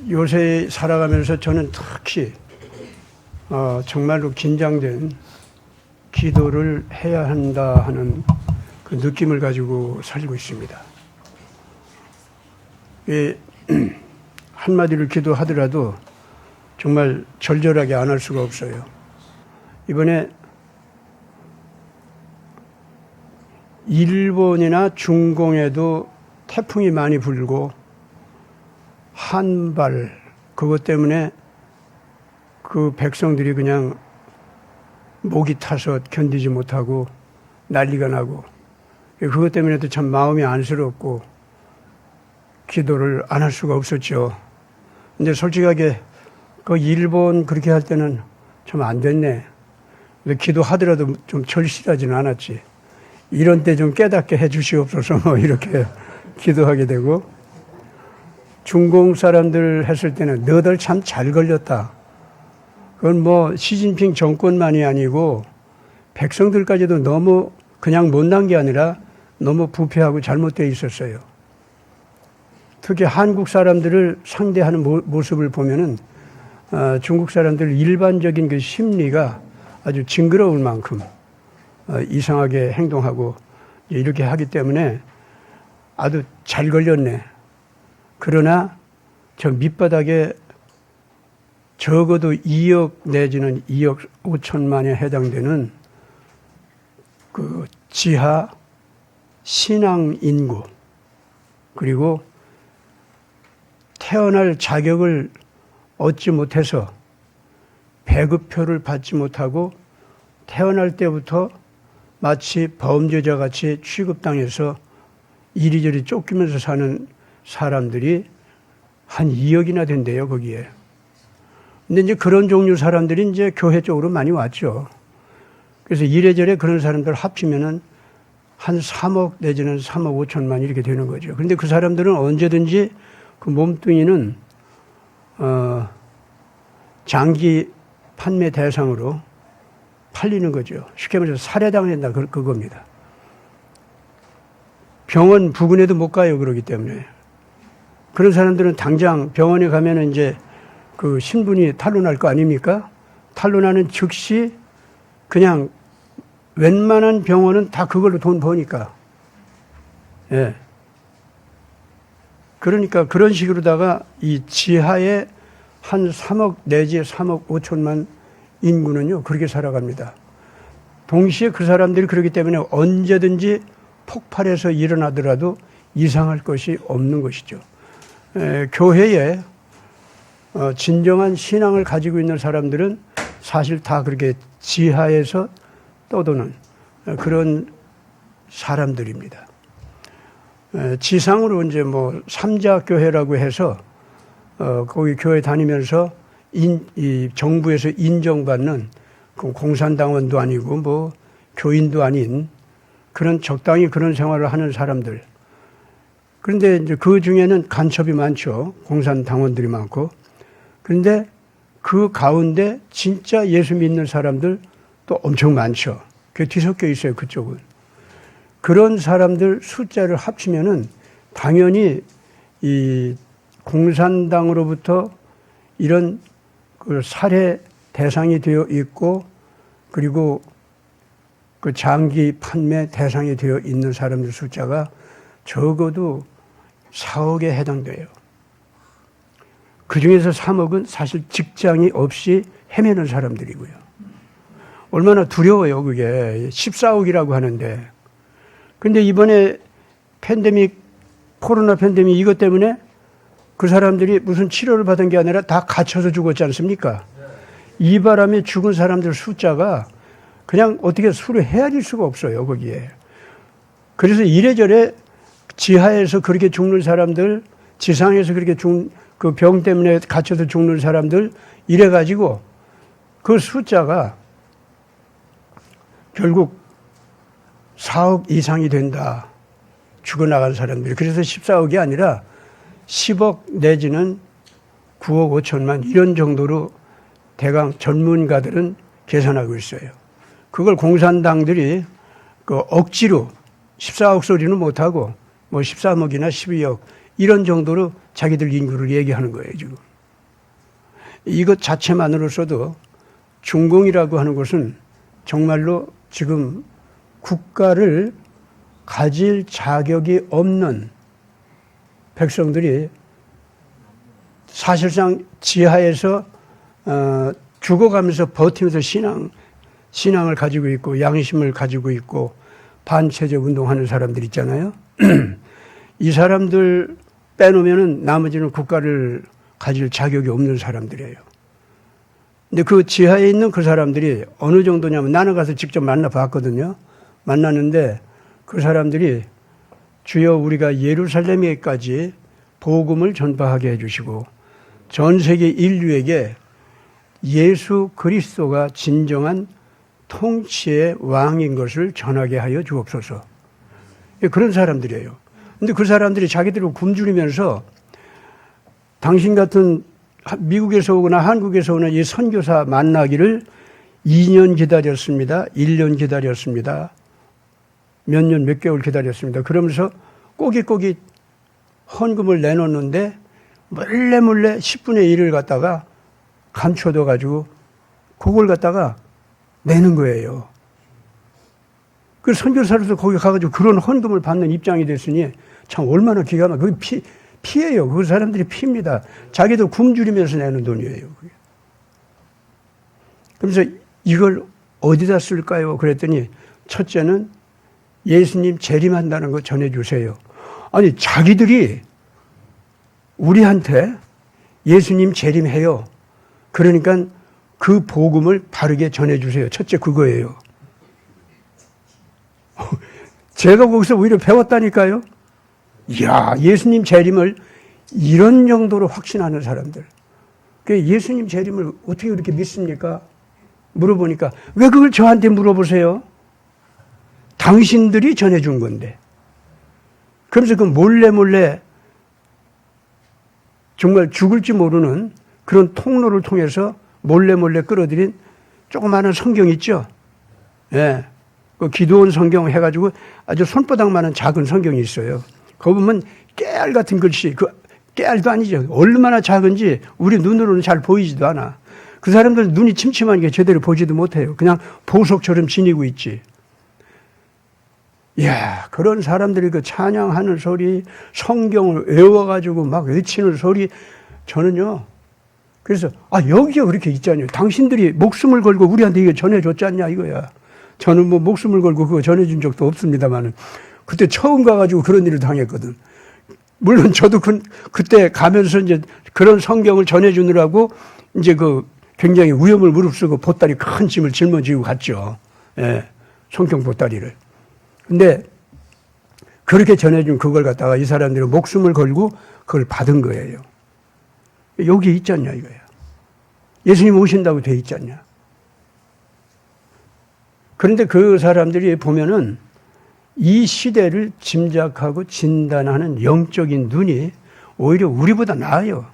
요새 살아가면서 저는 특히 정말로 긴장된 기도를 해야 한다 하는 그 느낌을 가지고 살고 있습니다. 한마디를 기도하더라도 정말 절절하게 안 할 수가 없어요. 이번에 일본이나 중공에도 태풍이 많이 불고 한발 그것 때문에 그 백성들이 그냥 목이 타서 견디지 못하고 난리가 나고 그것 때문에도 참 마음이 안쓰럽고 기도를 안 할 수가 없었죠. 근데 솔직하게 그 일본 그렇게 할 때는 참 안 됐네. 근데 기도하더라도 좀 절실하지는 않았지. 이런 때 좀 깨닫게 해 주시옵소서 뭐 이렇게 기도하게 되고, 중공 사람들 했을 때는 너들 참 잘 걸렸다. 그건 뭐 시진핑 정권만이 아니고 백성들까지도 너무 그냥 못난 게 아니라 너무 부패하고 잘못되어 있었어요. 특히 한국 사람들을 상대하는 모습을 보면은 중국 사람들 일반적인 그 심리가 아주 징그러울 만큼 이상하게 행동하고 이렇게 하기 때문에 아주 잘 걸렸네. 그러나 저 밑바닥에 적어도 2억 내지는 2억 5천만에 해당되는 그 지하 신앙 인구, 그리고 태어날 자격을 얻지 못해서 배급표를 받지 못하고 태어날 때부터 마치 범죄자 같이 취급당해서 이리저리 쫓기면서 사는 사람들이 한 2억이나 된대요, 거기에. 근데 이제 그런 종류 사람들이 이제 교회 쪽으로 많이 왔죠. 그래서 이래저래 그런 사람들 합치면은 한 3억 내지는 3억 5천만 이렇게 되는 거죠. 그런데 그 사람들은 언제든지 그 몸뚱이는 장기 판매 대상으로 팔리는 거죠. 쉽게 말해서 살해당한다 그겁니다. 병원 부근에도 못 가요, 그러기 때문에. 그런 사람들은 당장 병원에 가면은 이제 그 신분이 탄로날 거 아닙니까? 탄로나는 즉시 그냥 웬만한 병원은 다 그걸로 돈 버니까. 예. 그러니까 그런 식으로다가 이 지하에 한 3억 내지 3억 5천만 인구는요, 그렇게 살아갑니다. 동시에 그 사람들이 그렇기 때문에 언제든지 폭발해서 일어나더라도 이상할 것이 없는 것이죠. 교회에 진정한 신앙을 가지고 있는 사람들은 사실 다 그렇게 지하에서 떠도는 그런 사람들입니다. 지상으로 이제 뭐 삼자교회라고 해서 거기 교회 다니면서 이 정부에서 인정받는 그 공산당원도 아니고 뭐 교인도 아닌 그런 적당히 그런 생활을 하는 사람들. 그런데 이제 그 중에는 간첩이 많죠. 공산당원들이 많고. 그런데 그 가운데 진짜 예수 믿는 사람들 또 엄청 많죠. 그게 뒤섞여 있어요, 그쪽은. 그런 사람들 숫자를 합치면은 당연히 이 공산당으로부터 이런 그 살해 대상이 되어 있고, 그리고 그 장기 판매 대상이 되어 있는 사람들 숫자가 적어도 4억에 해당돼요. 그 중에서 3억은 사실 직장이 없이 헤매는 사람들이고요. 얼마나 두려워요, 그게. 14억이라고 하는데. 근데 이번에 코로나 팬데믹 이것 때문에 그 사람들이 무슨 치료를 받은 게 아니라 다 갇혀서 죽었지 않습니까? 이 바람에 죽은 사람들 숫자가 그냥 어떻게 수를 헤아릴 수가 없어요, 거기에. 그래서 이래저래 지하에서 그렇게 죽는 사람들, 지상에서 그렇게 그 병 때문에 갇혀서 죽는 사람들, 이래가지고 그 숫자가 결국 4억 이상이 된다. 죽어나간 사람들이. 그래서 14억이 아니라 10억 내지는 9억 5천만 이런 정도로 대강 전문가들은 계산하고 있어요. 그걸 공산당들이 그 억지로 14억 소리는 못하고 뭐 13억이나 12억 이런 정도로 자기들 인구를 얘기하는 거예요, 지금. 이것 자체만으로서도 중공이라고 하는 것은 정말로 지금 국가를 가질 자격이 없는 백성들이 사실상 지하에서 죽어가면서 버티면서 신앙을 가지고 있고 양심을 가지고 있고 반체제 운동하는 사람들 있잖아요. 이 사람들 빼놓으면은 나머지는 국가를 가질 자격이 없는 사람들이에요. 근데 그 지하에 있는 그 사람들이 어느 정도냐면 나는 가서 직접 만나봤거든요. 만났는데 그 사람들이 주여 우리가 예루살렘에까지 복음을 전파하게 해주시고 전 세계 인류에게 예수 그리스도가 진정한 통치의 왕인 것을 전하게 하여 주옵소서. 그런 사람들이에요. 근데 그 사람들이 자기들을 굶주리면서 당신 같은 미국에서 오거나 한국에서 오는 이 선교사 만나기를 2년 기다렸습니다. 1년 기다렸습니다. 몇 년, 몇 개월 기다렸습니다. 그러면서 꼬깃꼬깃 헌금을 내놓는데 몰래 10분의 1을 갖다가 감춰둬가지고 그걸 갖다가 내는 거예요. 그 선교사로서 거기 가가지고 그런 헌금을 받는 입장이 됐으니 참 얼마나 기가 막혀. 그게 피예요. 그 사람들이 피입니다. 자기도 굶주리면서 내는 돈이에요. 그게. 그래서 이걸 어디다 쓸까요? 그랬더니 첫째는 예수님 재림한다는 거 전해주세요. 아니 자기들이 우리한테 예수님 재림해요. 그러니까 그 복음을 바르게 전해주세요. 첫째 그거예요. 제가 거기서 오히려 배웠다니까요. 이야, 예수님 재림을 이런 정도로 확신하는 사람들. 예수님 재림을 어떻게 그렇게 믿습니까? 물어보니까 왜 그걸 저한테 물어보세요? 당신들이 전해준 건데. 그러면서 그 몰래 정말 죽을지 모르는 그런 통로를 통해서 몰래 끌어들인 조그마한 성경 있죠? 예. 그 기도원 성경 해가지고 아주 손바닥만한 작은 성경이 있어요. 거기 보면 깨알 같은 글씨, 그 깨알도 아니죠. 얼마나 작은지 우리 눈으로는 잘 보이지도 않아. 그 사람들 눈이 침침하니까 제대로 보지도 못해요. 그냥 보석처럼 지니고 있지. 이야, 그런 사람들이 그 찬양하는 소리, 성경을 외워가지고 막 외치는 소리, 저는요, 그래서, 여기가 그렇게 있잖아요. 당신들이 목숨을 걸고 우리한테 이거 전해줬지 않냐, 이거야. 저는 뭐 목숨을 걸고 그거 전해준 적도 없습니다만은, 그때 처음 가가지고 그런 일을 당했거든. 물론 저도 그때 가면서 이제 그런 성경을 전해주느라고 이제 그 굉장히 위험을 무릅쓰고 보따리 큰 짐을 짊어지고 갔죠. 예, 성경 보따리를. 근데 그렇게 전해준 그걸 갖다가 이 사람들은 목숨을 걸고 그걸 받은 거예요. 여기 있지 않냐 이거야. 예수님 오신다고 돼 있지 않냐. 그런데 그 사람들이 보면은 이 시대를 짐작하고 진단하는 영적인 눈이 오히려 우리보다 나아요.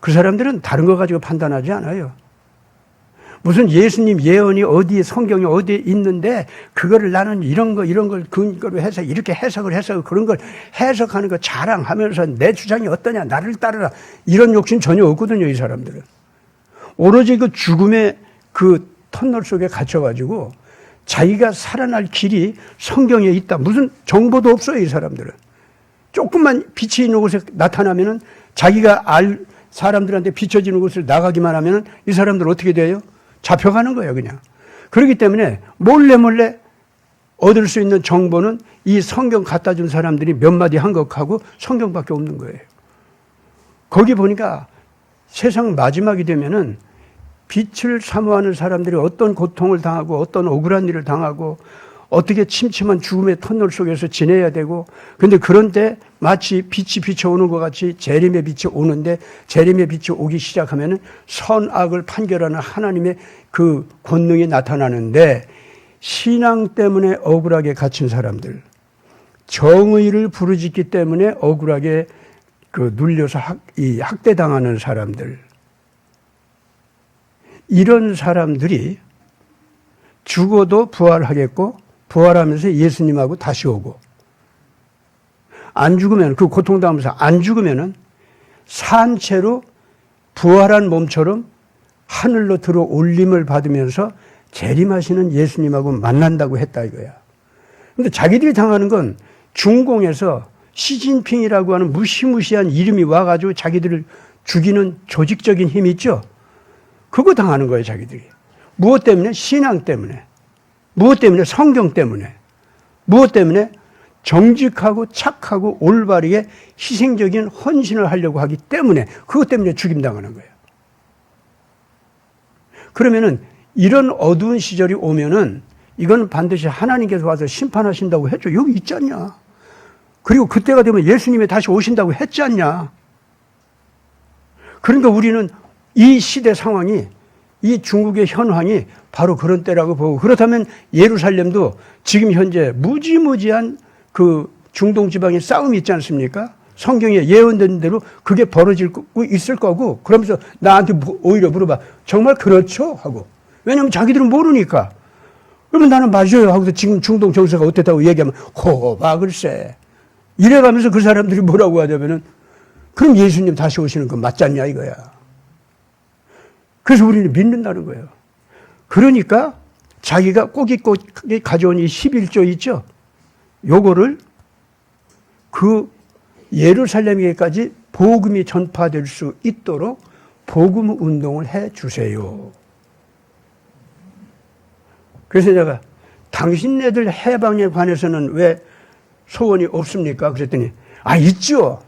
그 사람들은 다른 거 가지고 판단하지 않아요. 무슨 예수님 예언이 어디에 성경이 어디에 있는데 그거를 나는 이런 걸 근거로 해서 이렇게 해석을 해서 그런 걸 해석하는 거 자랑하면서 내 주장이 어떠냐 나를 따르라 이런 욕심 전혀 없거든요. 이 사람들은. 오로지 그 죽음의 그 터널 속에 갇혀가지고 자기가 살아날 길이 성경에 있다. 무슨 정보도 없어요. 이 사람들은. 조금만 빛이 있는 곳에 나타나면은 자기가 사람들한테 비춰지는 곳을 나가기만 하면은 이 사람들 어떻게 돼요? 잡혀가는 거예요, 그냥. 그렇기 때문에 몰래 얻을 수 있는 정보는 이 성경 갖다 준 사람들이 몇 마디 한 것하고 성경밖에 없는 거예요. 거기 보니까 세상 마지막이 되면은 빛을 사모하는 사람들이 어떤 고통을 당하고 어떤 억울한 일을 당하고 어떻게 침침한 죽음의 터널 속에서 지내야 되고 근데 그런 때 마치 빛이 비춰오는 것 같이 재림의 빛이 오는데 재림의 빛이 오기 시작하면은 선악을 판결하는 하나님의 그 권능이 나타나는데 신앙 때문에 억울하게 갇힌 사람들 정의를 부르짖기 때문에 억울하게 그 눌려서 학대당하는 사람들 이런 사람들이 죽어도 부활하겠고 부활하면서 예수님하고 다시 오고 안 죽으면 그 고통당하면서 안 죽으면은 산채로 부활한 몸처럼 하늘로 들어 올림을 받으면서 재림하시는 예수님하고 만난다고 했다 이거야. 근데 자기들이 당하는 건 중공에서 시진핑이라고 하는 무시무시한 이름이 와가지고 자기들을 죽이는 조직적인 힘이 있죠. 그거 당하는 거예요, 자기들이. 무엇 때문에? 신앙 때문에. 무엇 때문에? 성경 때문에. 무엇 때문에? 정직하고 착하고 올바르게 희생적인 헌신을 하려고 하기 때문에, 그것 때문에 죽임당하는 거예요. 그러면은 이런 어두운 시절이 오면은 이건 반드시 하나님께서 와서 심판하신다고 했죠. 여기 있지 않냐. 그리고 그때가 되면 예수님이 다시 오신다고 했지 않냐. 그러니까 우리는 이 시대 상황이, 이 중국의 현황이 바로 그런 때라고 보고, 그렇다면 예루살렘도 지금 현재 무지무지한 그 중동 지방의 싸움이 있지 않습니까? 성경에 예언된 대로 그게 벌어지고 있을 거고, 그러면서 나한테 오히려 물어봐. 정말 그렇죠? 하고. 왜냐하면 자기들은 모르니까. 그러면 나는 맞아요 하고서 지금 중동 정세가 어땠다고 얘기하면 호바 글쎄. 이래가면서 그 사람들이 뭐라고 하냐면은 그럼 예수님 다시 오시는 건 맞지 않냐 이거야. 그래서 우리는 믿는다는 거예요. 그러니까 자기가 꼬깃꼬깃 가져온 이 11조 있죠. 요거를 그 예루살렘에까지 복음이 전파될 수 있도록 복음 운동을 해 주세요. 그래서 내가 당신네들 해방에 관해서는 왜 소원이 없습니까? 그랬더니 있죠.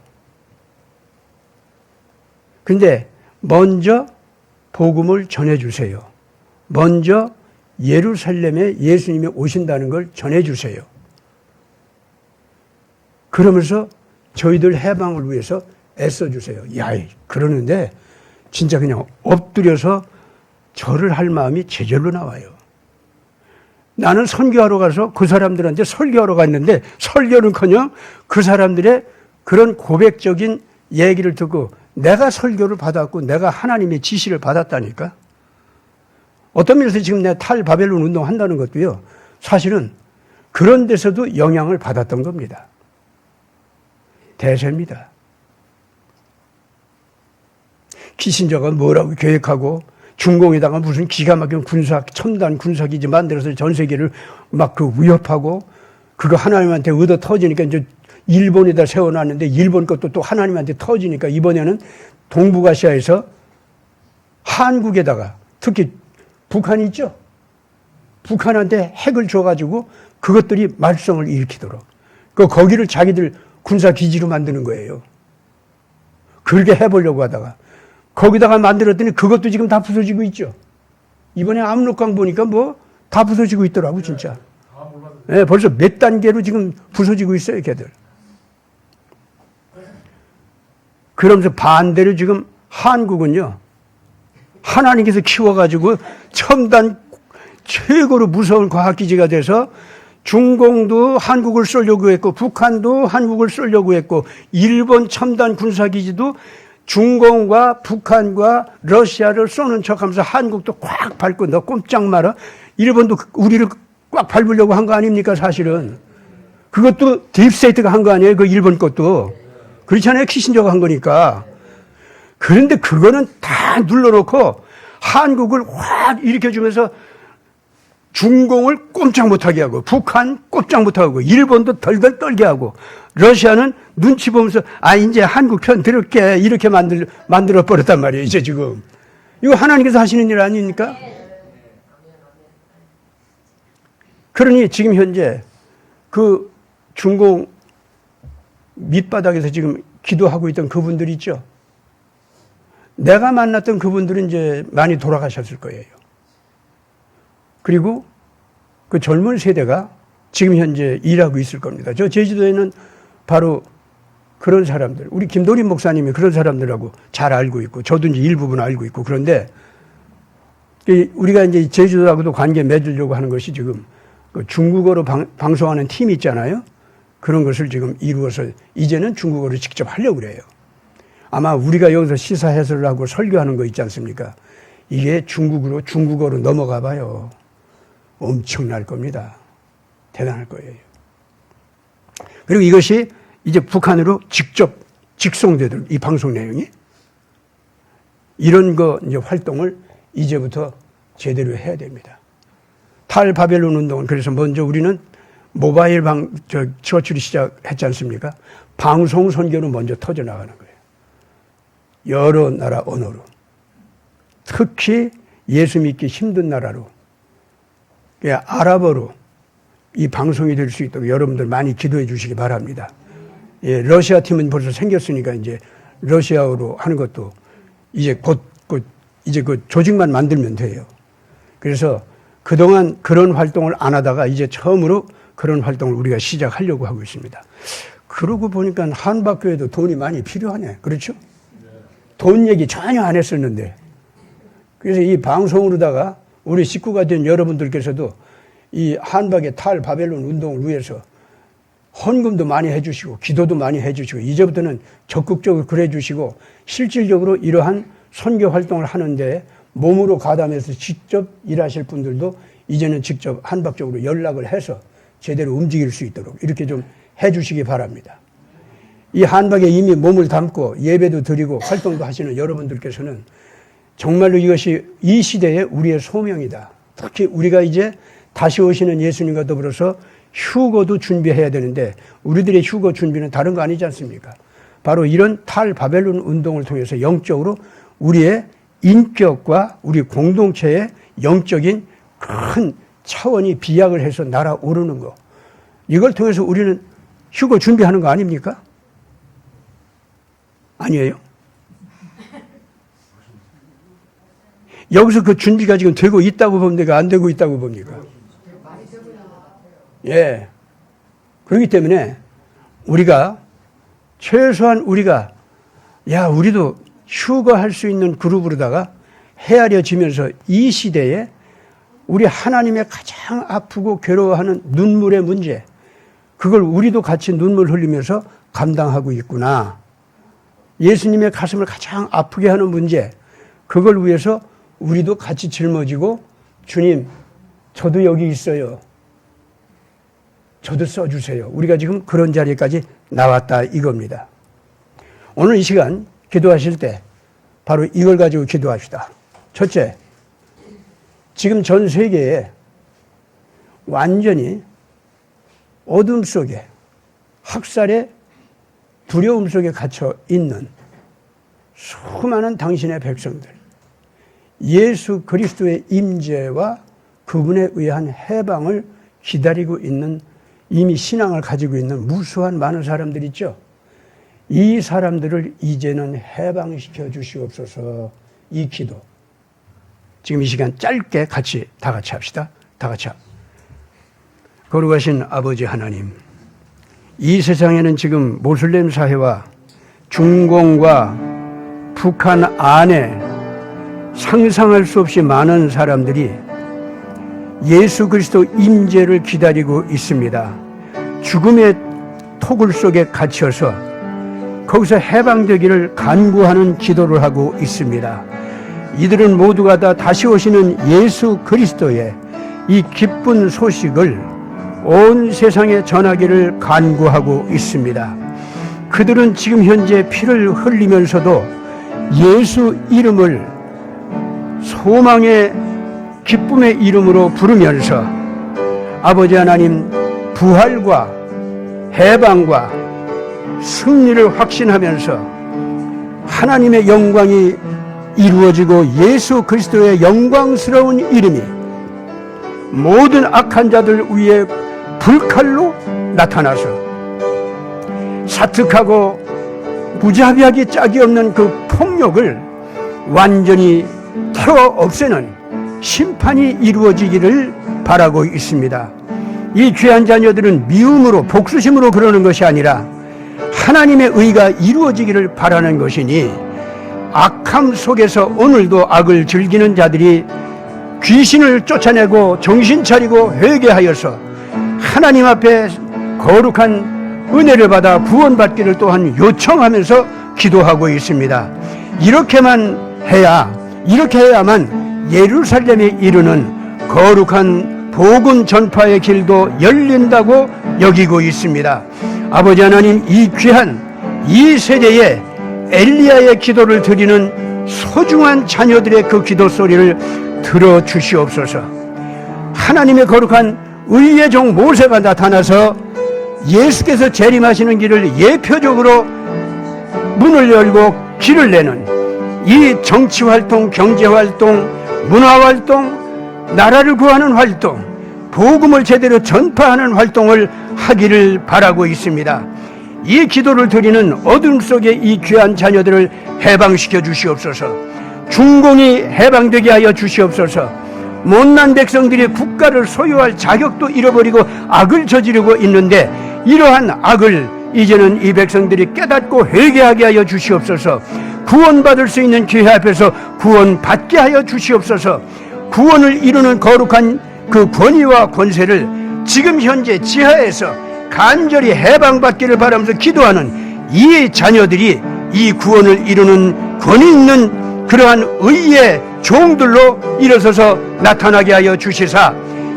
근데 먼저 복음을 전해주세요. 먼저 예루살렘에 예수님이 오신다는 걸 전해주세요. 그러면서 저희들 해방을 위해서 애써주세요. 그러는데 진짜 그냥 엎드려서 절을 할 마음이 제절로 나와요. 나는 선교하러 가서 그 사람들한테 설교하러 갔는데 설교는커녕 그 사람들의 그런 고백적인 얘기를 듣고 내가 설교를 받았고 내가 하나님의 지시를 받았다니까. 어떤 면에서 지금 내가 탈바벨론 운동한다는 것도요, 사실은 그런 데서도 영향을 받았던 겁니다. 대세입니다. 키신저가 뭐라고 계획하고 중공에다가 무슨 기가 막힌 첨단 군사기지 만들어서 전 세계를 막 위협하고, 그거 하나님한테 얻어 터지니까 이제 일본에다 세워놨는데 일본 것도 또 하나님한테 터지니까 이번에는 동북아시아에서 한국에다가, 특히 북한이 있죠. 북한한테 핵을 줘가지고 그것들이 말썽을 일으키도록 거기를 자기들 군사기지로 만드는 거예요. 그렇게 해보려고 하다가 거기다가 만들었더니 그것도 지금 다 부서지고 있죠. 이번에 압록강 보니까 다 부서지고 있더라고, 진짜. 네, 벌써 몇 단계로 지금 부서지고 있어요, 걔들. 그러면서 반대로 지금 한국은요, 하나님께서 키워가지고 첨단 최고로 무서운 과학기지가 돼서 중공도 한국을 쏘려고 했고, 북한도 한국을 쏘려고 했고, 일본 첨단 군사기지도 중공과 북한과 러시아를 쏘는 척하면서 한국도 꽉 밟고, 너 꼼짝 마라. 일본도 우리를 꽉 밟으려고 한 거 아닙니까, 사실은. 그것도 딥스테이트가 한 거 아니에요, 그 일본 것도. 그렇잖아요, 키신저가 한 거니까. 그런데 그거는 다 눌러놓고 한국을 확 일으켜주면서 중공을 꼼짝 못하게 하고, 북한 꼼짝 못하고, 일본도 덜덜 떨게 하고, 러시아는 눈치 보면서 이제 한국 편 들을게, 이렇게 만들어 버렸단 말이에요, 이제 지금. 이거 하나님께서 하시는 일 아닙니까? 그러니 지금 현재 그 중공 밑바닥에서 지금 기도하고 있던 그분들 있죠. 내가 만났던 그분들은 이제 많이 돌아가셨을 거예요. 그리고 그 젊은 세대가 지금 현재 일하고 있을 겁니다. 저 제주도에는 바로 그런 사람들, 우리 김도림 목사님이 그런 사람들하고 잘 알고 있고, 저도 이제 일부분 알고 있고, 그런데 우리가 이제 제주도하고도 관계 맺으려고 하는 것이 지금 그 중국어로 방송하는 팀이 있잖아요. 그런 것을 지금 이루어서 이제는 중국어로 직접 하려고 그래요. 아마 우리가 여기서 시사 해설을 하고 설교하는 거 있지 않습니까? 이게 중국어로 넘어가 봐요. 엄청날 겁니다. 대단할 거예요. 그리고 이것이 이제 북한으로 직접 직송되도록, 이 방송 내용이 이런 이제 활동을 이제부터 제대로 해야 됩니다. 탈바벨론 운동은 그래서 먼저 우리는 모바일 처치를 시작했지 않습니까? 방송 선교로 먼저 터져 나가는 거예요. 여러 나라 언어로. 특히 예수 믿기 힘든 나라로, 아랍어로 이 방송이 될 수 있도록 여러분들 많이 기도해 주시기 바랍니다. 예, 러시아 팀은 벌써 생겼으니까 이제 러시아어로 하는 것도 이제 이제 그 조직만 만들면 돼요. 그래서 그동안 그런 활동을 안 하다가 이제 처음으로 그런 활동을 우리가 시작하려고 하고 있습니다. 그러고 보니까 한박교회도 돈이 많이 필요하네. 그렇죠? 돈 얘기 전혀 안 했었는데. 그래서 이 방송으로다가 우리 식구가 된 여러분들께서도 이 한박의 탈바벨론 운동을 위해서 헌금도 많이 해주시고 기도도 많이 해주시고 이제부터는 적극적으로 그래 주시고 실질적으로 이러한 선교 활동을 하는데 몸으로 가담해서 직접 일하실 분들도 이제는 직접 한박적으로 연락을 해서 제대로 움직일 수 있도록 이렇게 좀 해주시기 바랍니다. 이 한박에 이미 몸을 담고 예배도 드리고 활동도 하시는 여러분들께서는 정말로 이것이 이 시대의 우리의 소명이다. 특히 우리가 이제 다시 오시는 예수님과 더불어서 휴거도 준비해야 되는데 우리들의 휴거 준비는 다른 거 아니지 않습니까? 바로 이런 탈바벨론 운동을 통해서 영적으로 우리의 인격과 우리 공동체의 영적인 큰 차원이 비약을 해서 날아오르는 거. 이걸 통해서 우리는 휴거 준비하는 거 아닙니까? 아니에요? 여기서 그 준비가 지금 되고 있다고 봅니까? 안 되고 있다고 봅니까? 예. 그렇기 때문에 우리가 최소한 우리가 우리도 휴거할 수 있는 그룹으로다가 헤아려지면서 이 시대에 우리 하나님의 가장 아프고 괴로워하는 눈물의 문제, 그걸 우리도 같이 눈물 흘리면서 감당하고 있구나. 예수님의 가슴을 가장 아프게 하는 문제, 그걸 위해서 우리도 같이 짊어지고 주님, 저도 여기 있어요. 저도 써주세요. 우리가 지금 그런 자리까지 나왔다 이겁니다. 오늘 이 시간 기도하실 때 바로 이걸 가지고 기도합시다. 첫째, 지금 전 세계에 완전히 어둠 속에 학살의 두려움 속에 갇혀 있는 수많은 당신의 백성들, 예수 그리스도의 임재와 그분에 의한 해방을 기다리고 있는 이미 신앙을 가지고 있는 무수한 많은 사람들 있죠. 이 사람들을 이제는 해방시켜 주시옵소서. 이 기도 지금 이 시간 짧게 다 같이 합시다. 다 같이. 거룩하신 아버지 하나님, 이 세상에는 지금 모슬렘 사회와 중공과 북한 안에 상상할 수 없이 많은 사람들이 예수 그리스도 임재를 기다리고 있습니다. 죽음의 토굴 속에 갇혀서 거기서 해방되기를 간구하는 기도를 하고 있습니다. 이들은 모두가 다 다시 오시는 예수 그리스도의 이 기쁜 소식을 온 세상에 전하기를 간구하고 있습니다. 그들은 지금 현재 피를 흘리면서도 예수 이름을 소망의 기쁨의 이름으로 부르면서 아버지 하나님 부활과 해방과 승리를 확신하면서 하나님의 영광이 이루어지고 예수 그리스도의 영광스러운 이름이 모든 악한 자들 위에 불칼로 나타나서 사특하고 무자비하기 짝이 없는 그 폭력을 완전히 태워 없애는 심판이 이루어지기를 바라고 있습니다. 이 귀한 자녀들은 미움으로 복수심으로 그러는 것이 아니라 하나님의 의가 이루어지기를 바라는 것이니 악함 속에서 오늘도 악을 즐기는 자들이 귀신을 쫓아내고 정신 차리고 회개하여서 하나님 앞에 거룩한 은혜를 받아 구원받기를 또한 요청하면서 기도하고 있습니다. 이렇게만 해야만 예루살렘에 이르는 거룩한 복음 전파의 길도 열린다고 여기고 있습니다. 아버지 하나님, 이 귀한 이 세대에 엘리야의 기도를 드리는 소중한 자녀들의 그 기도 소리를 들어주시옵소서. 하나님의 거룩한 의의 종 모세가 나타나서 예수께서 재림하시는 길을 예표적으로 문을 열고 길을 내는 이 정치활동, 경제활동, 문화활동, 나라를 구하는 활동, 복음을 제대로 전파하는 활동을 하기를 바라고 있습니다. 이 기도를 드리는 어둠 속의 이 귀한 자녀들을 해방시켜 주시옵소서. 중공이 해방되게 하여 주시옵소서. 못난 백성들이 국가를 소유할 자격도 잃어버리고 악을 저지르고 있는데 이러한 악을 이제는 이 백성들이 깨닫고 회개하게 하여 주시옵소서. 구원받을 수 있는 기회 앞에서 구원받게 하여 주시옵소서. 구원을 이루는 거룩한 그 권위와 권세를 지금 현재 지하에서 간절히 해방받기를 바라면서 기도하는 이 자녀들이 이 구원을 이루는 권위 있는 그러한 의의 종들로 일어서서 나타나게 하여 주시사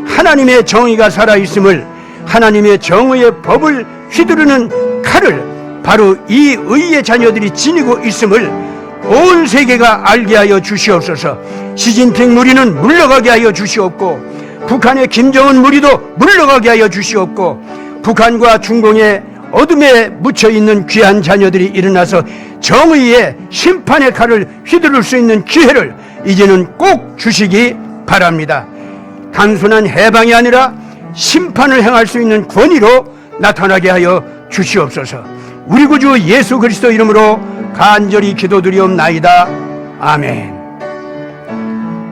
하나님의 정의가 살아있음을, 하나님의 정의의 법을 휘두르는 칼을 바로 이 의의 자녀들이 지니고 있음을 온 세계가 알게 하여 주시옵소서. 시진핑 무리는 물러가게 하여 주시옵고, 북한의 김정은 무리도 물러가게 하여 주시옵고, 북한과 중공의 어둠에 묻혀있는 귀한 자녀들이 일어나서 정의의 심판의 칼을 휘두를 수 있는 기회를 이제는 꼭 주시기 바랍니다. 단순한 해방이 아니라 심판을 행할 수 있는 권위로 나타나게 하여 주시옵소서. 우리 구주 예수 그리스도 이름으로 간절히 기도드리옵나이다. 아멘.